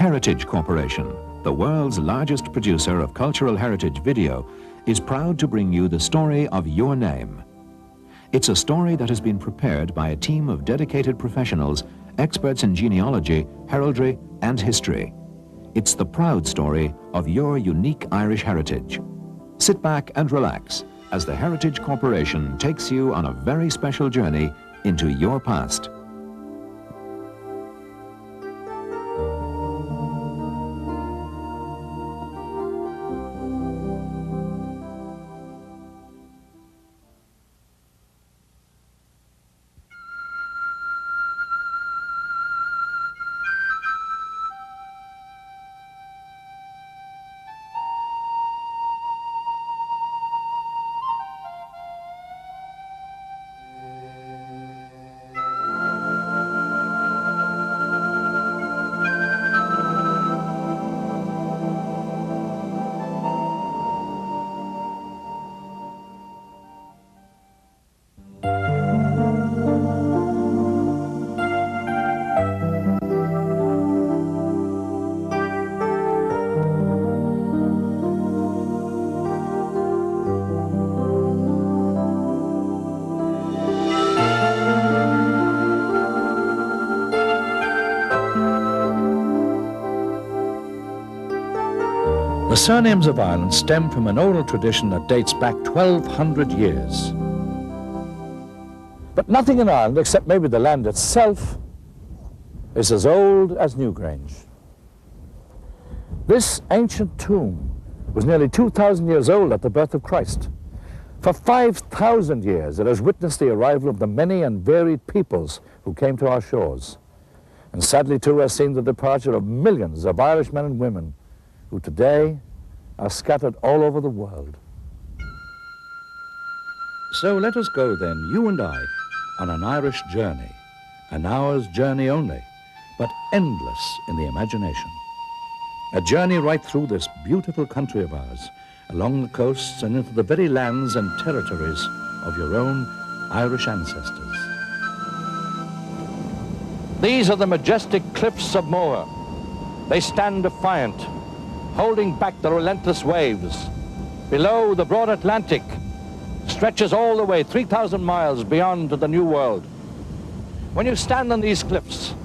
Heritage Corporation, the world's largest producer of cultural heritage video, is proud to bring you the story of your name. It's a story that has been prepared by a team of dedicated professionals, experts in genealogy, heraldry, and history. It's the proud story of your unique Irish heritage. Sit back and relax as the Heritage Corporation takes you on a very special journey into your past. The surnames of Ireland stem from an oral tradition that dates back 1,200 years. But nothing in Ireland, except maybe the land itself, is as old as Newgrange. This ancient tomb was nearly 2,000 years old at the birth of Christ. For 5,000 years it has witnessed the arrival of the many and varied peoples who came to our shores. And sadly too has seen the departure of millions of Irish men and women who today are scattered all over the world. So let us go then, you and I, on an Irish journey, an hour's journey only, but endless in the imagination. A journey right through this beautiful country of ours, along the coasts and into the very lands and territories of your own Irish ancestors. These are the majestic cliffs of Moher. They stand defiant, holding back the relentless waves. Below, the broad Atlantic stretches all the way 3,000 miles beyond to the New World. When you stand on these cliffs,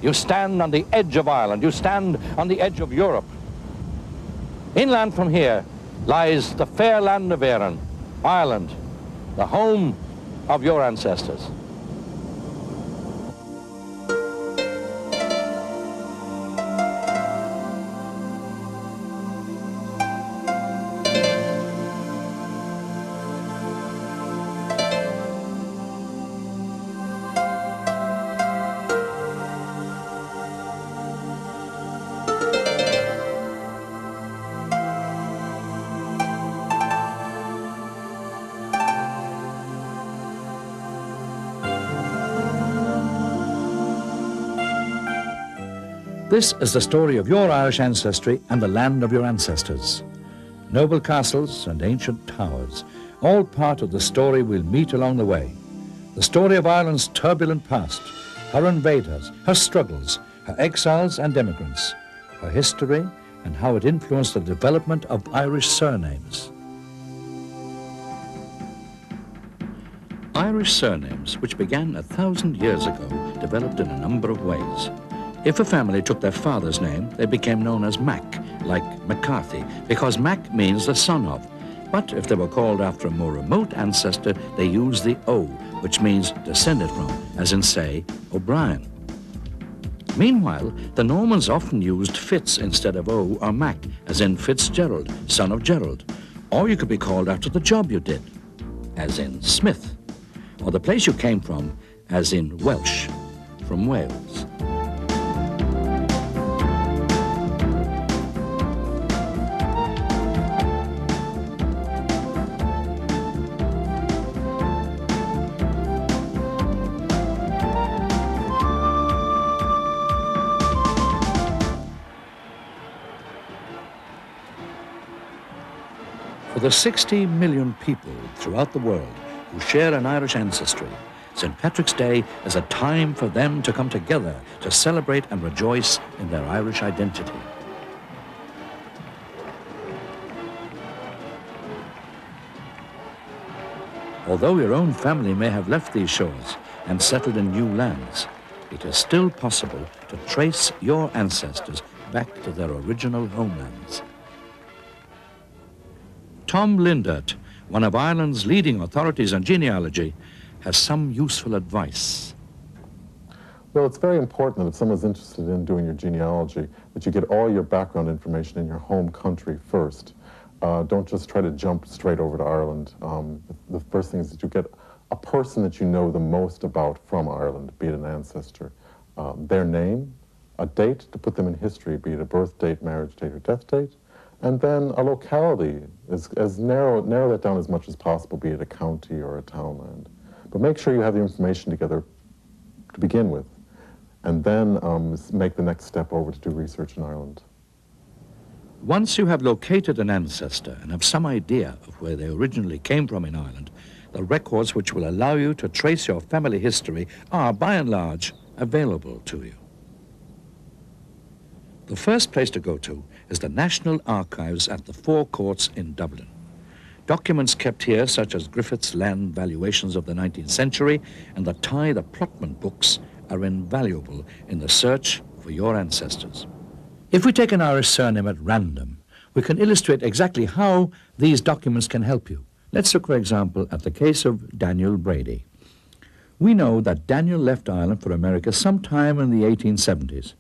you stand on the edge of Ireland, you stand on the edge of Europe. Inland from here lies the fair land of Éireann, Ireland, the home of your ancestors. This is the story of your Irish ancestry and the land of your ancestors. Noble castles and ancient towers, all part of the story we'll meet along the way. The story of Ireland's turbulent past, her invaders, her struggles, her exiles and immigrants, her history and how it influenced the development of Irish surnames. Irish surnames, which began 1,000 years ago, developed in a number of ways. If a family took their father's name, they became known as Mac, like McCarthy, because Mac means the son of. But if they were called after a more remote ancestor, they used the O, which means descended from, as in, say, O'Brien. Meanwhile, the Normans often used Fitz instead of O or Mac, as in Fitzgerald, son of Gerald. Or you could be called after the job you did, as in Smith, or the place you came from, as in Welsh, from Wales. For the 60 million people throughout the world who share an Irish ancestry, St. Patrick's Day is a time for them to come together to celebrate and rejoice in their Irish identity. Although your own family may have left these shores and settled in new lands, it is still possible to trace your ancestors back to their original homelands. Tom Lindert, one of Ireland's leading authorities on genealogy, has some useful advice. Well, it's very important that if someone's interested in doing your genealogy, that you get all your background information in your home country first. Don't just try to jump straight over to Ireland. The first thing is that you get a person that you know the most about from Ireland, be it an ancestor, their name, a date to put them in history, be it a birth date, marriage date, or death date, and then a locality, narrow that down as much as possible, be it a county or a townland. But make sure you have the information together to begin with, and then make the next step over to do research in Ireland. Once you have located an ancestor and have some idea of where they originally came from in Ireland, the records which will allow you to trace your family history are, by and large, available to you. The first place to go to is the National Archives at the Four Courts in Dublin. Documents kept here, such as Griffith's land valuations of the 19th century and the Ty the Plotman books, are invaluable in the search for your ancestors. If we take an Irish surname at random, we can illustrate exactly how these documents can help you. Let's look, for example, at the case of Daniel Brady. We know that Daniel left Ireland for America sometime in the 1870s.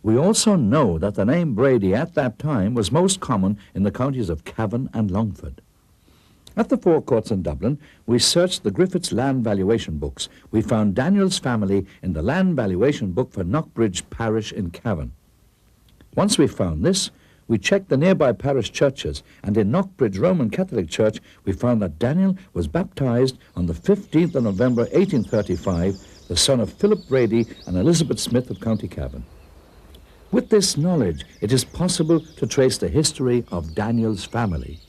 We also know that the name Brady at that time was most common in the counties of Cavan and Longford. At the Four Courts in Dublin, we searched the Griffith's land valuation books. We found Daniel's family in the land valuation book for Knockbridge Parish in Cavan. Once we found this, we checked the nearby parish churches, and in Knockbridge Roman Catholic Church, we found that Daniel was baptized on the 15th of November 1835, the son of Philip Brady and Elizabeth Smith of County Cavan. With this knowledge, it is possible to trace the history of Daniel's family.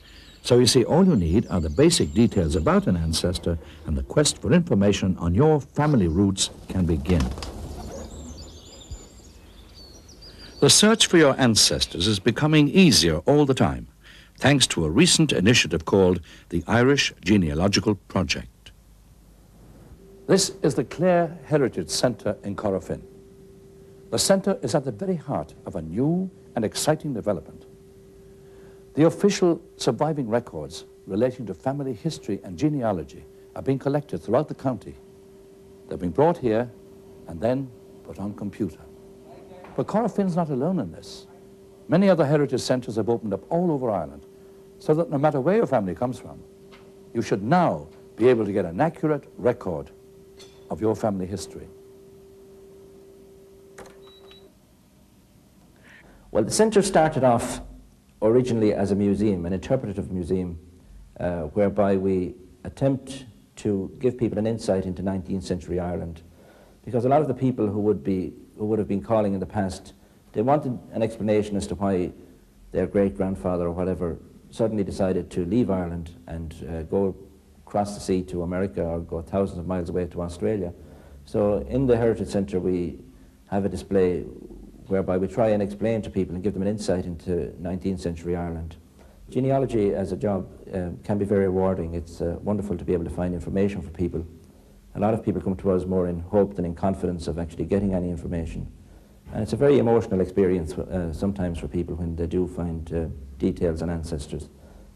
So you see, all you need are the basic details about an ancestor, and the quest for information on your family roots can begin. The search for your ancestors is becoming easier all the time, thanks to a recent initiative called the Irish Genealogical Project. This is the Clare Heritage Centre in Corofin. The centre is at the very heart of a new and exciting development. The official surviving records relating to family history and genealogy are being collected throughout the county. They're being brought here and then put on computer. But Corofin's not alone in this. Many other heritage centres have opened up all over Ireland, so that no matter where your family comes from, you should now be able to get an accurate record of your family history. Well, the centre started off originally as a museum, an interpretative museum, whereby we attempt to give people an insight into 19th century Ireland, because a lot of the people who would have been calling in the past, they wanted an explanation as to why their great-grandfather or whatever suddenly decided to leave Ireland and go across the sea to America or go thousands of miles away to Australia. So in the Heritage Centre we have a display whereby we try and explain to people and give them an insight into 19th century Ireland. Genealogy as a job can be very rewarding. It's wonderful to be able to find information for people. A lot of people come to us more in hope than in confidence of actually getting any information. And it's a very emotional experience sometimes for people when they do find details on ancestors,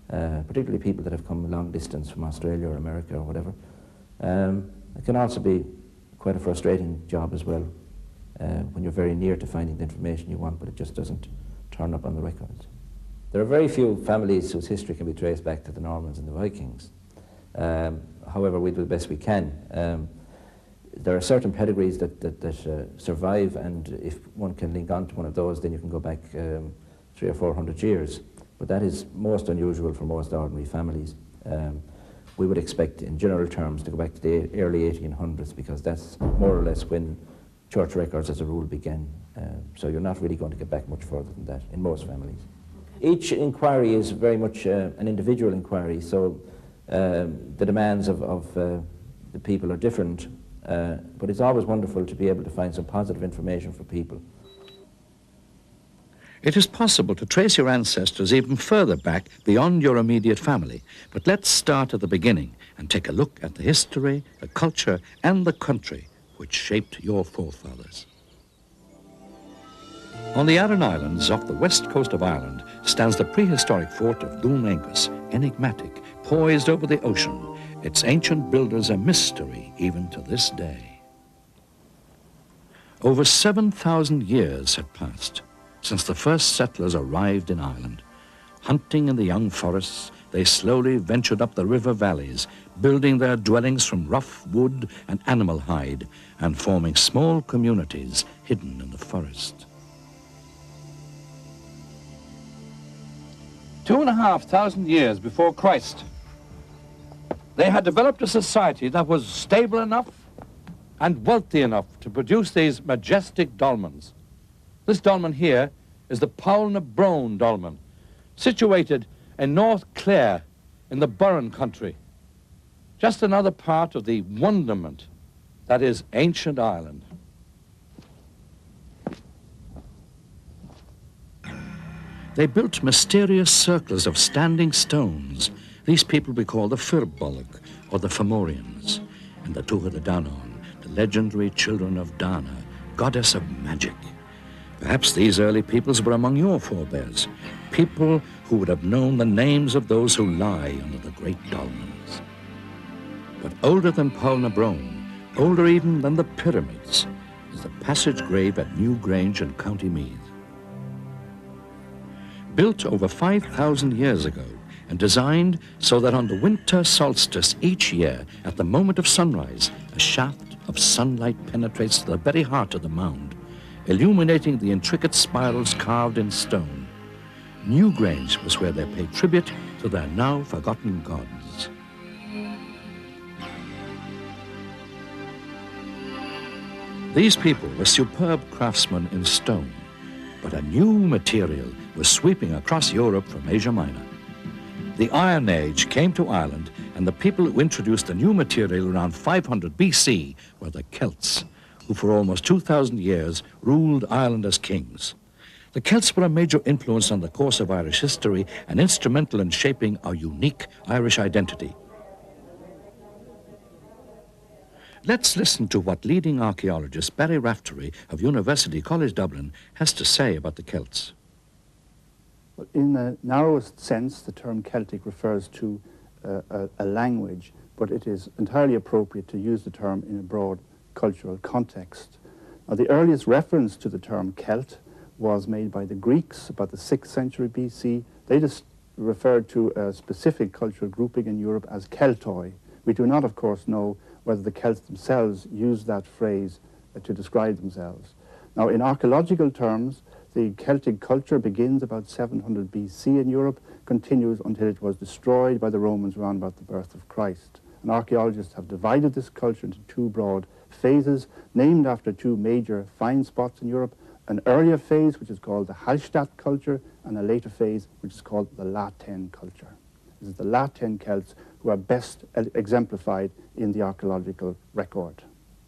particularly people that have come a long distance from Australia or America or whatever. It can also be quite a frustrating job as well, when you're very near to finding the information you want, but it just doesn't turn up on the records. There are very few families whose history can be traced back to the Normans and the Vikings. However, we do the best we can. There are certain pedigrees that survive, and if one can link on to one of those, then you can go back 300 or 400 years. But that is most unusual for most ordinary families. We would expect, in general terms, to go back to the early 1800s, because that's more or less when church records as a rule began. So you're not really going to get back much further than that in most families. Each inquiry is very much an individual inquiry, so the demands of the people are different. but it's always wonderful to be able to find some positive information for people. It is possible to trace your ancestors even further back beyond your immediate family. But let's start at the beginning and take a look at the history, the culture, and the country which shaped your forefathers. On the Aran Islands off the west coast of Ireland stands the prehistoric fort of Dún Aengus, enigmatic, poised over the ocean, its ancient builders a mystery even to this day. Over 7,000 years had passed since the first settlers arrived in Ireland. Hunting in the young forests, they slowly ventured up the river valleys, building their dwellings from rough wood and animal hide, and forming small communities hidden in the forest. 2,500 years before Christ, they had developed a society that was stable enough and wealthy enough to produce these majestic dolmens. This dolmen here is the Poul na Brone dolmen, situated in North Clare in the Burren country. Just another part of the wonderment that is ancient Ireland. They built mysterious circles of standing stones. These people we call the Firbolg, or the Fomorians, and the Tuatha Dé Danann, the legendary children of Dana, goddess of magic. Perhaps these early peoples were among your forebears, people who would have known the names of those who lie under the great dolmens. But older than Poul na Brone, older even than the pyramids, is the passage grave at Newgrange in County Meath. Built over 5,000 years ago and designed so that on the winter solstice each year, at the moment of sunrise, a shaft of sunlight penetrates to the very heart of the mound, illuminating the intricate spirals carved in stone. Newgrange was where they paid tribute to their now forgotten gods. These people were superb craftsmen in stone, but a new material was sweeping across Europe from Asia Minor. The Iron Age came to Ireland, and the people who introduced the new material around 500 BC were the Celts, who for almost 2,000 years ruled Ireland as kings. The Celts were a major influence on the course of Irish history and instrumental in shaping our unique Irish identity. Let's listen to what leading archaeologist Barry Raftery of University College Dublin has to say about the Celts. Well, in the narrowest sense, the term Celtic refers to a language, but it is entirely appropriate to use the term in a broad cultural context. Now, the earliest reference to the term Celt was made by the Greeks about the 6th century BC. They just referred to a specific cultural grouping in Europe as Keltoi. We do not, of course, know whether the Celts themselves used that phrase to describe themselves. Now, in archaeological terms, the Celtic culture begins about 700 BC in Europe, continues until it was destroyed by the Romans around about the birth of Christ. And archaeologists have divided this culture into two broad phases, named after two major find spots in Europe: an earlier phase, which is called the Hallstatt culture, and a later phase, which is called the Latin culture. This is the Latin Celts who are best exemplified in the archaeological record.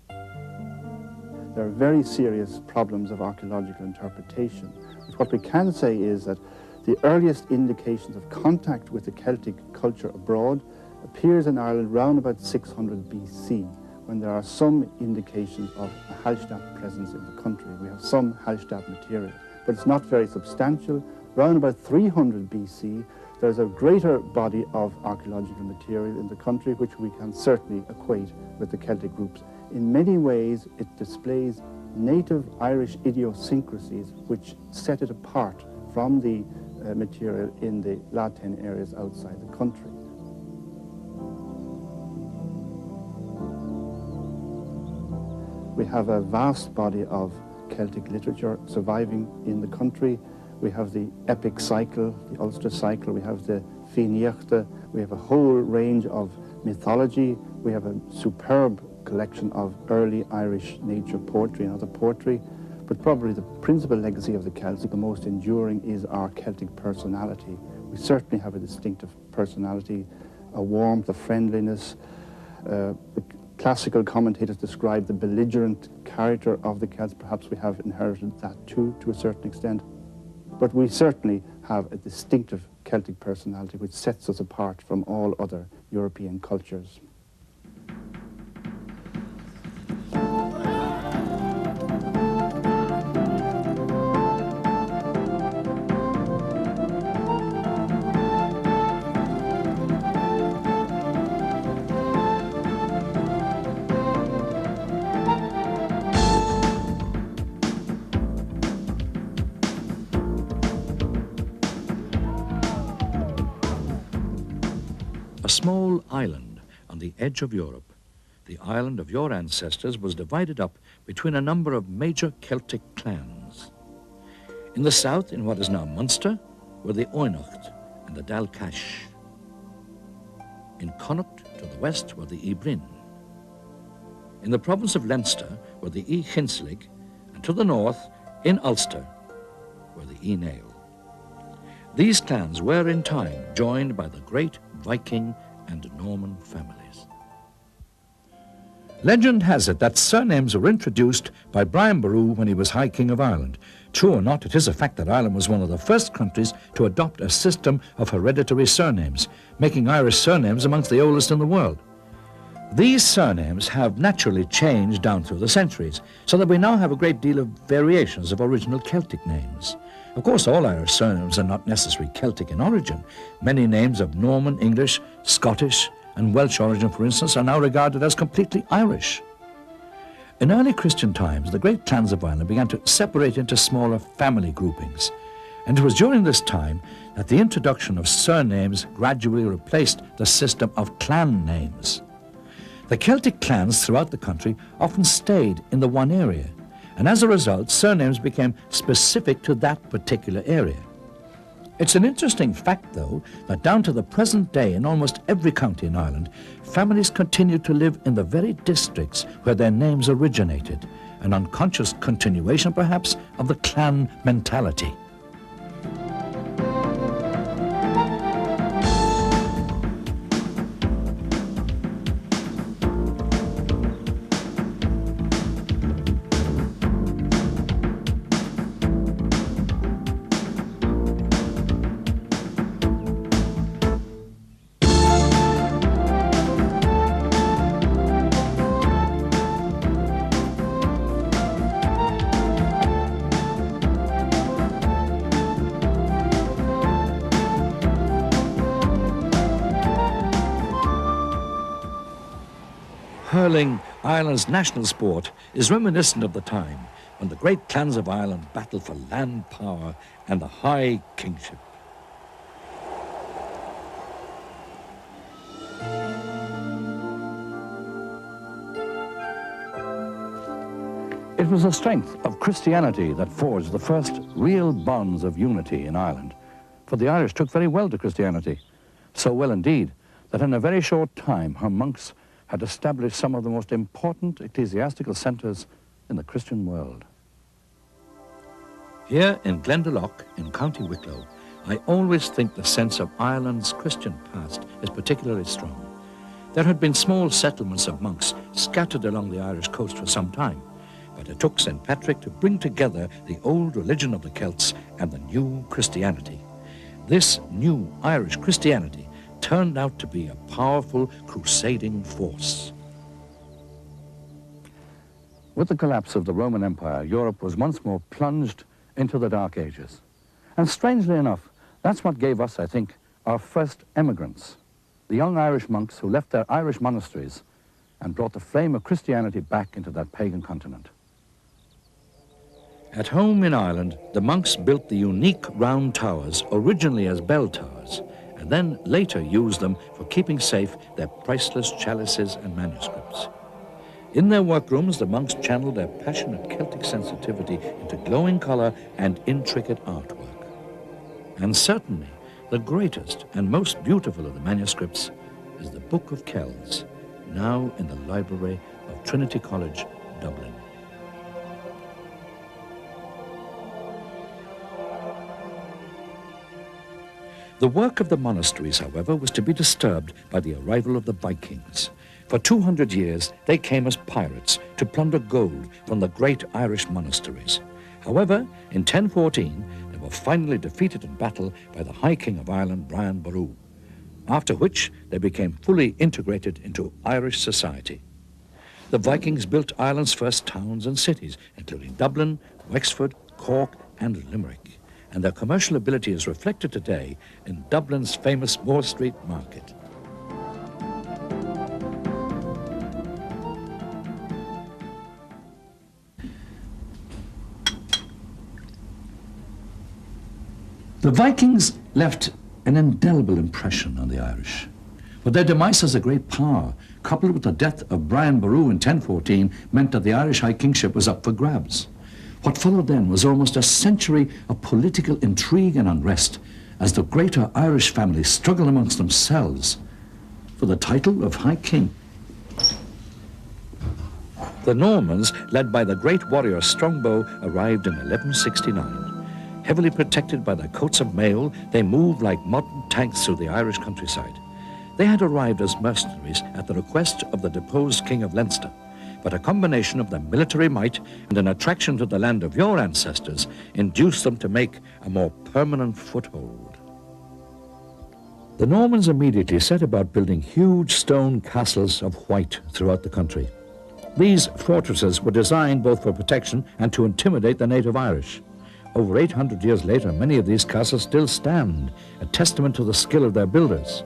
There are very serious problems of archaeological interpretation. But what we can say is that the earliest indications of contact with the Celtic culture abroad appears in Ireland round about 600 BC, when there are some indications of a Hallstatt presence in the country. We have some Hallstatt material, but it's not very substantial. Round about 300 BC, there's a greater body of archaeological material in the country, which we can certainly equate with the Celtic groups. In many ways, it displays native Irish idiosyncrasies which set it apart from the material in the Latin areas outside the country. We have a vast body of Celtic literature surviving in the country. We have the epic cycle, the Ulster cycle, we have the Fíneachta, we have a whole range of mythology, we have a superb collection of early Irish nature poetry and other poetry, but probably the principal legacy of the Celts, the most enduring, is our Celtic personality. We certainly have a distinctive personality, a warmth, a friendliness. Classical commentators describe the belligerent character of the Celts. Perhaps we have inherited that too, to a certain extent. But we certainly have a distinctive Celtic personality which sets us apart from all other European cultures. A small island on the edge of Europe, the island of your ancestors was divided up between a number of major Celtic clans. In the south, in what is now Munster, were the Oinocht and the Dalcash. In Connacht, to the west, were the Ibrin. In the province of Leinster were the Hinslig, and to the north, in Ulster, were the Nael. These clans were in time joined by the great Viking and Norman families. Legend has it that surnames were introduced by Brian Boru when he was High King of Ireland. True or not, it is a fact that Ireland was one of the first countries to adopt a system of hereditary surnames, making Irish surnames amongst the oldest in the world. These surnames have naturally changed down through the centuries, so that we now have a great deal of variations of original Celtic names. Of course, all Irish surnames are not necessarily Celtic in origin. Many names of Norman, English, Scottish, and Welsh origin, for instance, are now regarded as completely Irish. In early Christian times, the great clans of Ireland began to separate into smaller family groupings, and it was during this time that the introduction of surnames gradually replaced the system of clan names. The Celtic clans throughout the country often stayed in the one area, and as a result, surnames became specific to that particular area. It's an interesting fact, though, that down to the present day in almost every county in Ireland, families continue to live in the very districts where their names originated, an unconscious continuation, perhaps, of the clan mentality. Hurling, Ireland's national sport, is reminiscent of the time when the great clans of Ireland battled for land power and the high kingship. It was the strength of Christianity that forged the first real bonds of unity in Ireland, for the Irish took very well to Christianity, so well indeed that in a very short time her monks had established some of the most important ecclesiastical centres in the Christian world. Here in Glendalough, in County Wicklow, I always think the sense of Ireland's Christian past is particularly strong. There had been small settlements of monks scattered along the Irish coast for some time, but it took St. Patrick to bring together the old religion of the Celts and the new Christianity. This new Irish Christianity turned out to be a powerful crusading force. With the collapse of the Roman Empire, Europe was once more plunged into the Dark Ages. And strangely enough, that's what gave us, I think, our first emigrants, the young Irish monks who left their Irish monasteries and brought the flame of Christianity back into that pagan continent. At home in Ireland, the monks built the unique round towers, originally as bell towers, and then later used them for keeping safe their priceless chalices and manuscripts. In their workrooms, the monks channeled their passionate Celtic sensitivity into glowing colour and intricate artwork. And certainly, the greatest and most beautiful of the manuscripts is the Book of Kells, now in the library of Trinity College, Dublin. The work of the monasteries, however, was to be disturbed by the arrival of the Vikings. For 200 years, they came as pirates to plunder gold from the great Irish monasteries. However, in 1014, they were finally defeated in battle by the High King of Ireland, Brian Boru, after which they became fully integrated into Irish society. The Vikings built Ireland's first towns and cities, including Dublin, Wexford, Cork, and Limerick, and their commercial ability is reflected today in Dublin's famous Moore Street Market. The Vikings left an indelible impression on the Irish. But their demise as a great power, coupled with the death of Brian Boru in 1014, meant that the Irish High Kingship was up for grabs. What followed then was almost a century of political intrigue and unrest as the greater Irish families struggled amongst themselves for the title of High King. The Normans, led by the great warrior Strongbow, arrived in 1169. Heavily protected by their coats of mail, they moved like modern tanks through the Irish countryside. They had arrived as mercenaries at the request of the deposed King of Leinster, but a combination of their military might and an attraction to the land of your ancestors induced them to make a more permanent foothold. The Normans immediately set about building huge stone castles of white throughout the country. These fortresses were designed both for protection and to intimidate the native Irish. Over 800 years later, many of these castles still stand, a testament to the skill of their builders.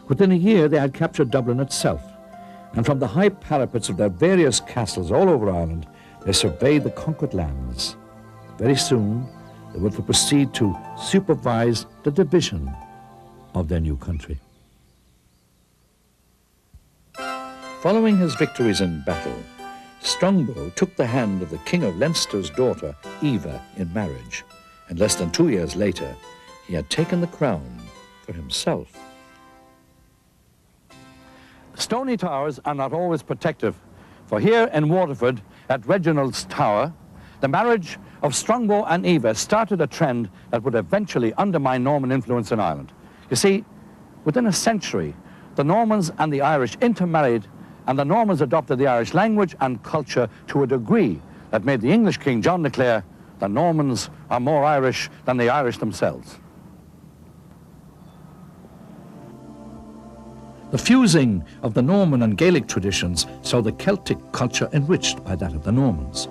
Within a year, they had captured Dublin itself, and from the high parapets of their various castles all over Ireland, they surveyed the conquered lands. Very soon, they were to proceed to supervise the division of their new country. Following his victories in battle, Strongbow took the hand of the King of Leinster's daughter, Eva, in marriage, and less than 2 years later, he had taken the crown for himself. Stony towers are not always protective, for here in Waterford, at Reginald's Tower, the marriage of Strongbow and Eva started a trend that would eventually undermine Norman influence in Ireland. You see, within a century, the Normans and the Irish intermarried, and the Normans adopted the Irish language and culture to a degree that made the English king, John, declare, "The Normans are more Irish than the Irish themselves." The fusing of the Norman and Gaelic traditions saw the Celtic culture enriched by that of the Normans.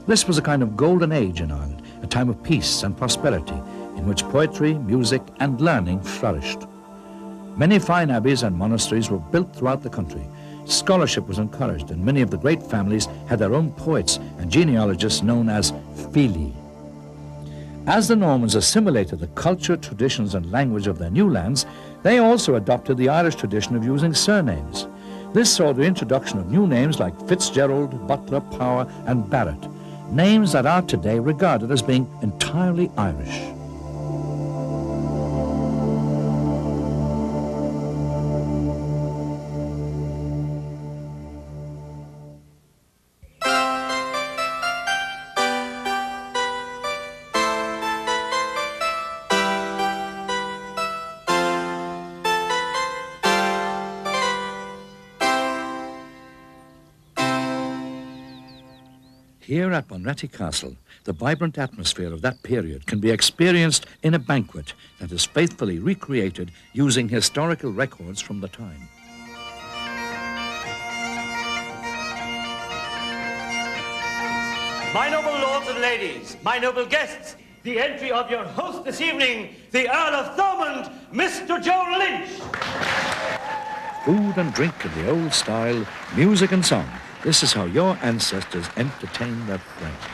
This was a kind of golden age in Ireland, a time of peace and prosperity, in which poetry, music, and learning flourished. Many fine abbeys and monasteries were built throughout the country. Scholarship was encouraged, and many of the great families had their own poets and genealogists known as fili. As the Normans assimilated the culture, traditions, and language of their new lands, they also adopted the Irish tradition of using surnames. This saw the introduction of new names like Fitzgerald, Butler, Power, and Barrett, names that are today regarded as being entirely Irish. Here at Bunratty Castle, the vibrant atmosphere of that period can be experienced in a banquet that is faithfully recreated using historical records from the time. My noble lords and ladies, my noble guests, the entry of your host this evening, the Earl of Thomond, Mr. Joe Lynch. Food and drink in the old style, music and song. This is how your ancestors entertained their friends.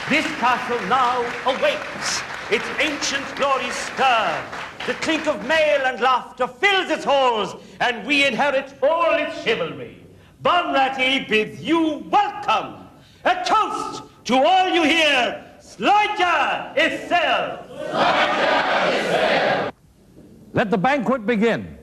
This castle now awakes. Its ancient glories stir. The clink of mail and laughter fills its halls, and we inherit all its chivalry. Bunratty bids you welcome. A toast to all you hear. Sláinte is sail. Sláinte is sail. Let the banquet begin.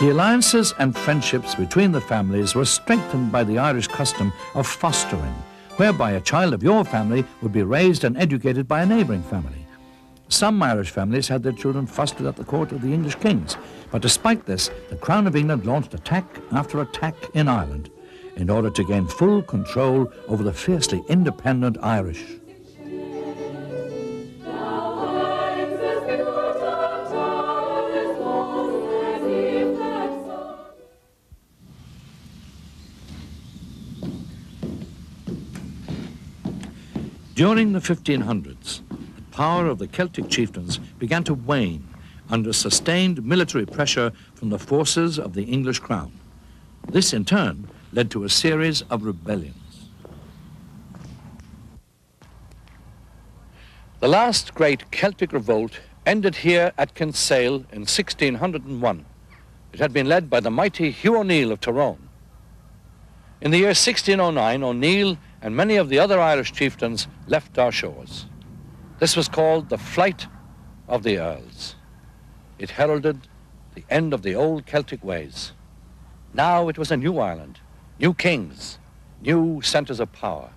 The alliances and friendships between the families were strengthened by the Irish custom of fostering, whereby a child of your family would be raised and educated by a neighbouring family. Some Irish families had their children fostered at the court of the English kings, but despite this, the Crown of England launched attack after attack in Ireland in order to gain full control over the fiercely independent Irish. During the 1500s, the power of the Celtic chieftains began to wane under sustained military pressure from the forces of the English crown. This, in turn, led to a series of rebellions. The last great Celtic revolt ended here at Kinsale in 1601. It had been led by the mighty Hugh O'Neill of Tyrone. In the year 1609, O'Neill and many of the other Irish chieftains left our shores. This was called the Flight of the Earls. It heralded the end of the old Celtic ways. Now it was a new Ireland, new kings, new centres of power.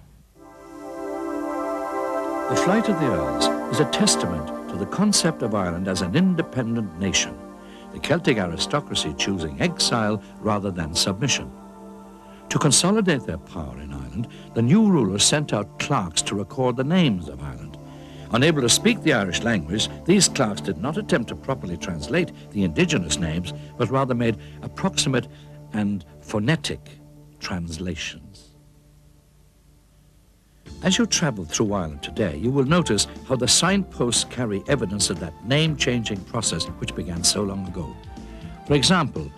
The Flight of the Earls is a testament to the concept of Ireland as an independent nation, the Celtic aristocracy choosing exile rather than submission. To consolidate their power in Ireland, the new rulers sent out clerks to record the names of Ireland. Unable to speak the Irish language, these clerks did not attempt to properly translate the indigenous names, but rather made approximate and phonetic translations. As you travel through Ireland today, you will notice how the signposts carry evidence of that name-changing process which began so long ago. For example,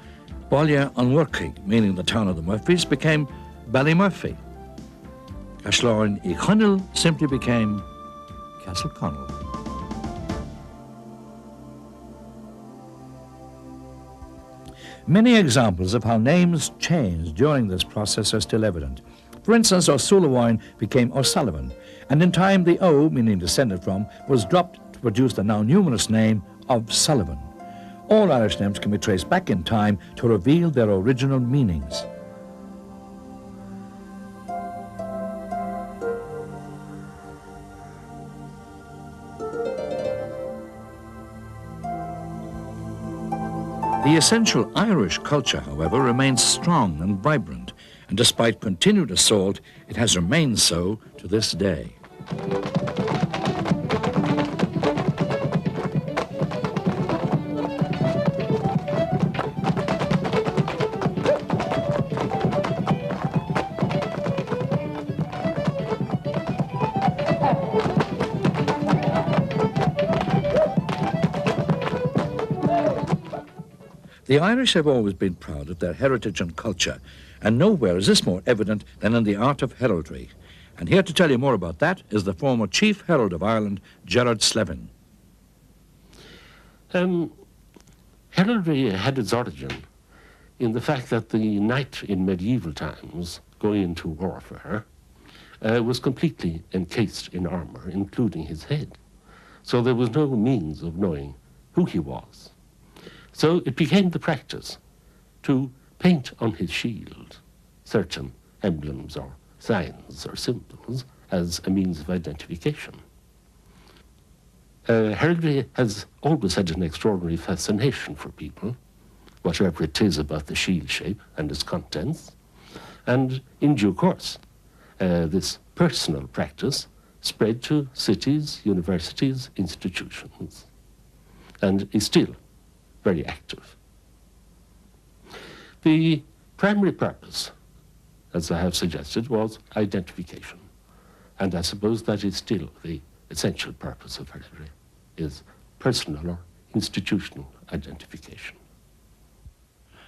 Báile an Mhuircheag, meaning the town of the Murphys, became Ballymurphy. Cashlorin I Chunnell simply became Castle Connell. Many examples of how names changed during this process are still evident. For instance, O'Sullivan became O'Sullivan, and in time the O, meaning descended from, was dropped to produce the now numerous name of Sullivan. All Irish names can be traced back in time to reveal their original meanings. The essential Irish culture, however, remains strong and vibrant, and despite continued assault, it has remained so to this day. The Irish have always been proud of their heritage and culture, and nowhere is this more evident than in the art of heraldry. And here to tell you more about that is the former Chief Herald of Ireland, Gerard Slevin. Heraldry had its origin in the fact that the knight in medieval times, going into warfare, was completely encased in armour, including his head. So there was no means of knowing who he was. So it became the practice to paint on his shield certain emblems or signs or symbols as a means of identification. Heraldry has always had an extraordinary fascination for people, whatever it is about the shield shape and its contents. And in due course, this personal practice spread to cities, universities, institutions, and is still very active. The primary purpose, as I have suggested, was identification. And I suppose that is still the essential purpose of heraldry, is personal or institutional identification.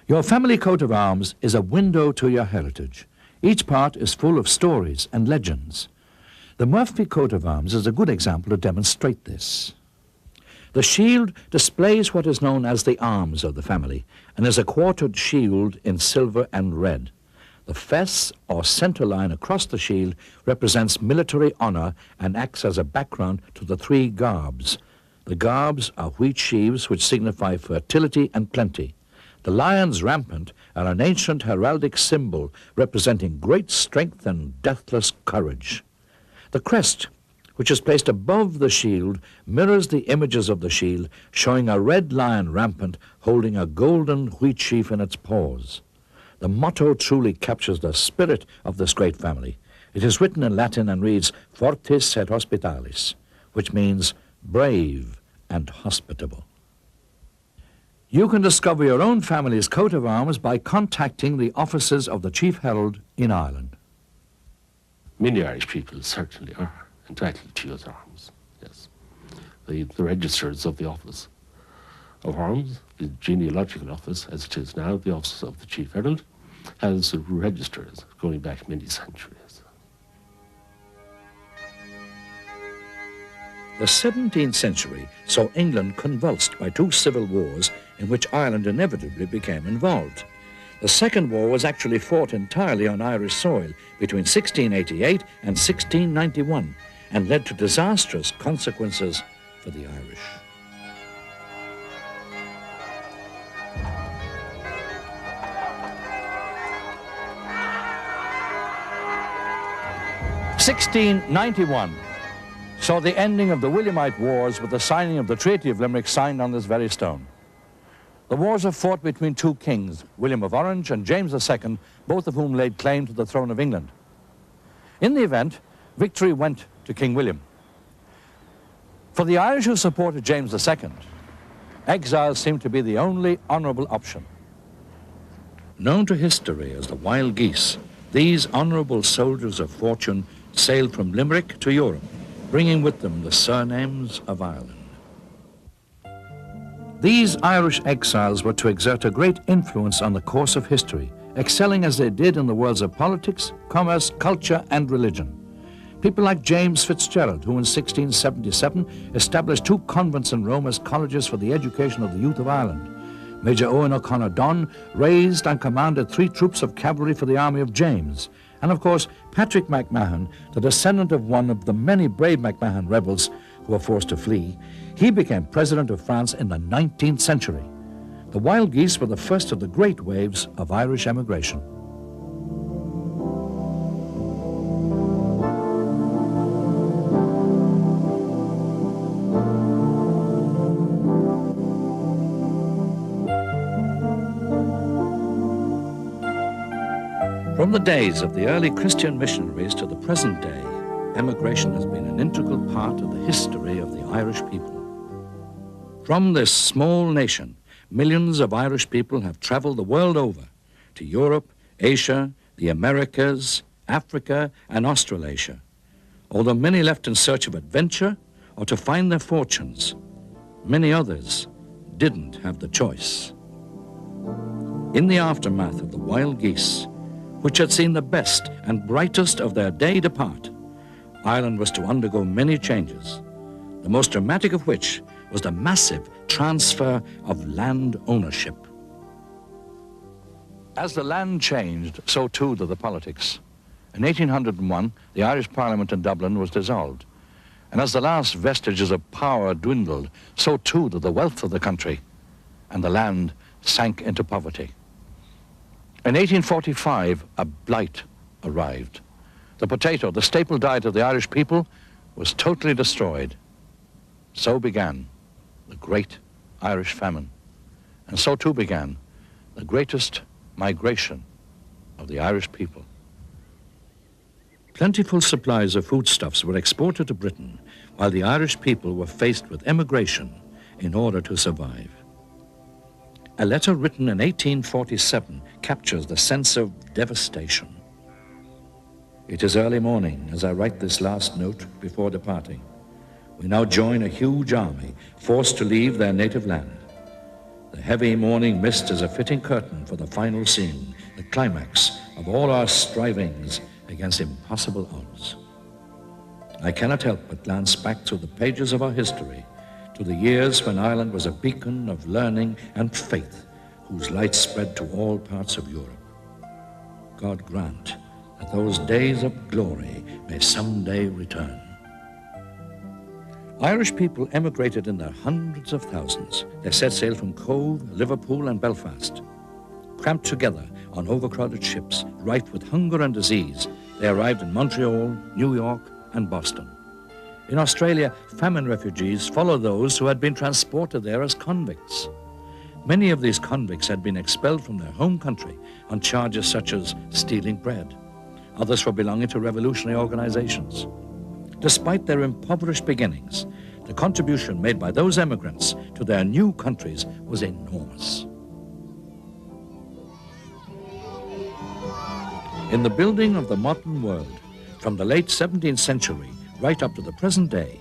Your family coat of arms is a window to your heritage. Each part is full of stories and legends. The Murphy coat of arms is a good example to demonstrate this. The shield displays what is known as the arms of the family and is a quartered shield in silver and red. The fess or center line across the shield represents military honor and acts as a background to the three garbs. The garbs are wheat sheaves which signify fertility and plenty. The lions rampant are an ancient heraldic symbol representing great strength and deathless courage. The crest, which is placed above the shield, mirrors the images of the shield, showing a red lion rampant holding a golden wheat sheaf in its paws. The motto truly captures the spirit of this great family. It is written in Latin and reads, Fortis et Hospitalis, which means brave and hospitable. You can discover your own family's coat of arms by contacting the offices of the Chief Herald in Ireland. Many Irish people certainly are entitled to use arms, yes. The registers of the Office of Arms, the genealogical office as it is now, the Office of the Chief Herald, has registers going back many centuries. The 17th century saw England convulsed by two civil wars in which Ireland inevitably became involved. The Second War was actually fought entirely on Irish soil between 1688 and 1691 and led to disastrous consequences for the Irish. (1691) saw the ending of the Williamite Wars with the signing of the Treaty of Limerick signed on this very stone. The wars are fought between two kings, William of Orange and James II, both of whom laid claim to the throne of England. In the event, victory went to King William. For the Irish who supported James II, exile seemed to be the only honourable option. Known to history as the wild geese, these honourable soldiers of fortune sailed from Limerick to Europe, bringing with them the surnames of Ireland. These Irish exiles were to exert a great influence on the course of history, excelling as they did in the worlds of politics, commerce, culture, and religion. People like James Fitzgerald, who in 1677 established two convents in Rome as colleges for the education of the youth of Ireland. Major Owen O'Connor Donn raised and commanded 3 troops of cavalry for the army of James. And of course, Patrick MacMahon, the descendant of one of the many brave MacMahon rebels who were forced to flee, he became president of France in the 19th century. The wild geese were the first of the great waves of Irish emigration. From the days of the early Christian missionaries to the present day, emigration has been an integral part of the history of the Irish people. From this small nation, millions of Irish people have traveled the world over to Europe, Asia, the Americas, Africa, and Australasia. Although many left in search of adventure or to find their fortunes, many others didn't have the choice. In the aftermath of the wild geese, which had seen the best and brightest of their day depart, Ireland was to undergo many changes, the most dramatic of which was the massive transfer of land ownership. As the land changed, so too did the politics. In 1801, the Irish Parliament in Dublin was dissolved. And as the last vestiges of power dwindled, so too did the wealth of the country, and the land sank into poverty. In 1845, a blight arrived. The potato, the staple diet of the Irish people, was totally destroyed. So began the Great Irish Famine. And so too began the greatest migration of the Irish people. Plentiful supplies of foodstuffs were exported to Britain, while the Irish people were faced with emigration in order to survive. A letter written in 1847 captures the sense of devastation. It is early morning as I write this last note before departing. We now join a huge army forced to leave their native land. The heavy morning mist is a fitting curtain for the final scene, the climax of all our strivings against impossible odds. I cannot help but glance back through the pages of our history to the years when Ireland was a beacon of learning and faith whose light spread to all parts of Europe. God grant that those days of glory may someday return. Irish people emigrated in their hundreds of thousands. They set sail from Cove, Liverpool, and Belfast. cramped together on overcrowded ships, rife with hunger and disease, they arrived in Montreal, New York, and Boston. In Australia, famine refugees followed those who had been transported there as convicts. Many of these convicts had been expelled from their home country on charges such as stealing bread, others for belonging to revolutionary organizations. Despite their impoverished beginnings, the contribution made by those emigrants to their new countries was enormous. In the building of the modern world, from the late 17th century right up to the present day,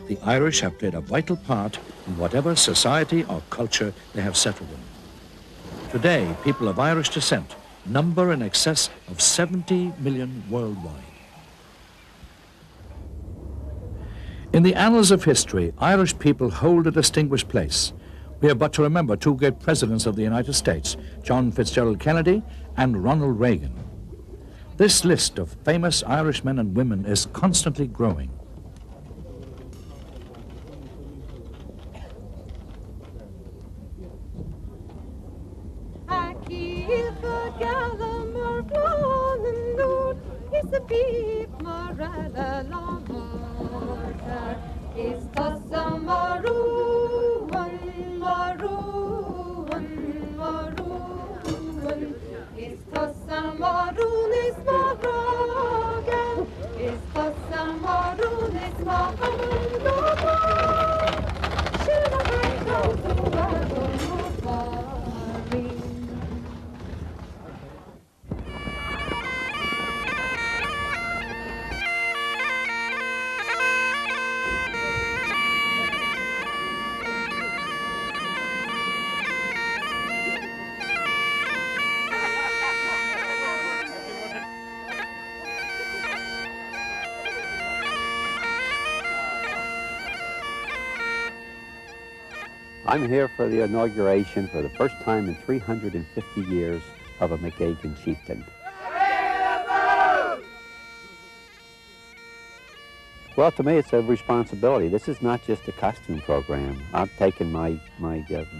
the Irish have played a vital part in whatever society or culture they have settled in. Today, people of Irish descent number in excess of 70 million worldwide. In the annals of history, Irish people hold a distinguished place. We have but to remember two great presidents of the United States, John Fitzgerald Kennedy and Ronald Reagan. This list of famous Irish men and women is constantly growing. I'm here for the inauguration for the first time in 350 years of a McGeoghegan chieftain. Well, to me, it's a responsibility. This is not just a costume program. I've taken my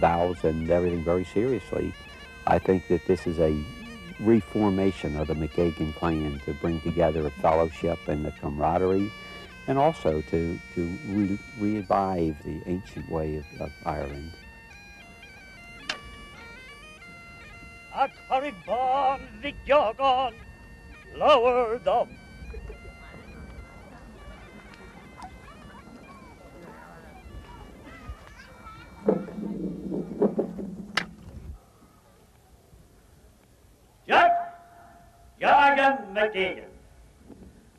vows and everything very seriously. I think that this is a reformation of the McGeoghegan clan to bring together a fellowship and a camaraderie, and also to revive the ancient way of Ireland. Lower them. Jack, Jargan McGeoghegan,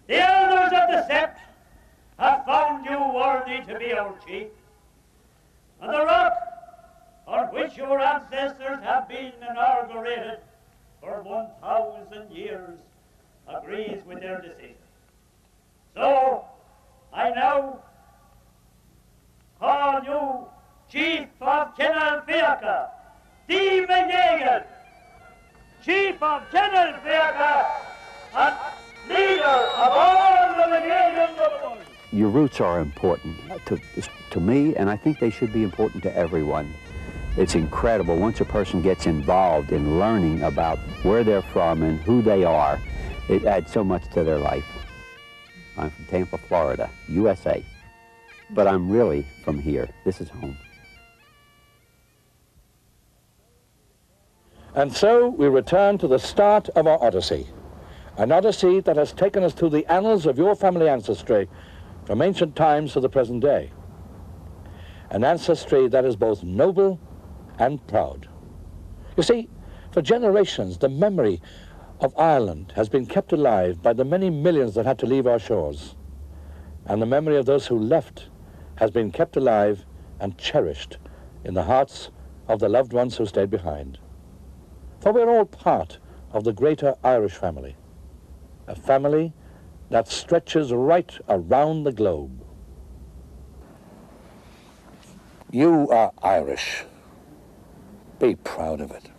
the elders of the sept have found you worthy to be our chief, and the rock on which your ancestors have been inaugurated for 1,000 years agrees with their decision. So, I now call you Chief of Kenalfiacha, D. McGeoghegan, Chief of Kenalfiacha, and leader of all the McGeoghegans of the world. Your roots are important to me, and I think they should be important to everyone. It's incredible once a person gets involved in learning about where they're from and who they are. It adds so much to their life. I'm from Tampa, Florida, USA, but I'm really from here. This is home. And so we return to the start of our odyssey, an odyssey that has taken us through the annals of your family ancestry from ancient times to the present day. An ancestry that is both noble and proud. You see, for generations, the memory of Ireland has been kept alive by the many millions that had to leave our shores. And the memory of those who left has been kept alive and cherished in the hearts of the loved ones who stayed behind. For we're all part of the greater Irish family, a family that stretches right around the globe. You are Irish. Be proud of it.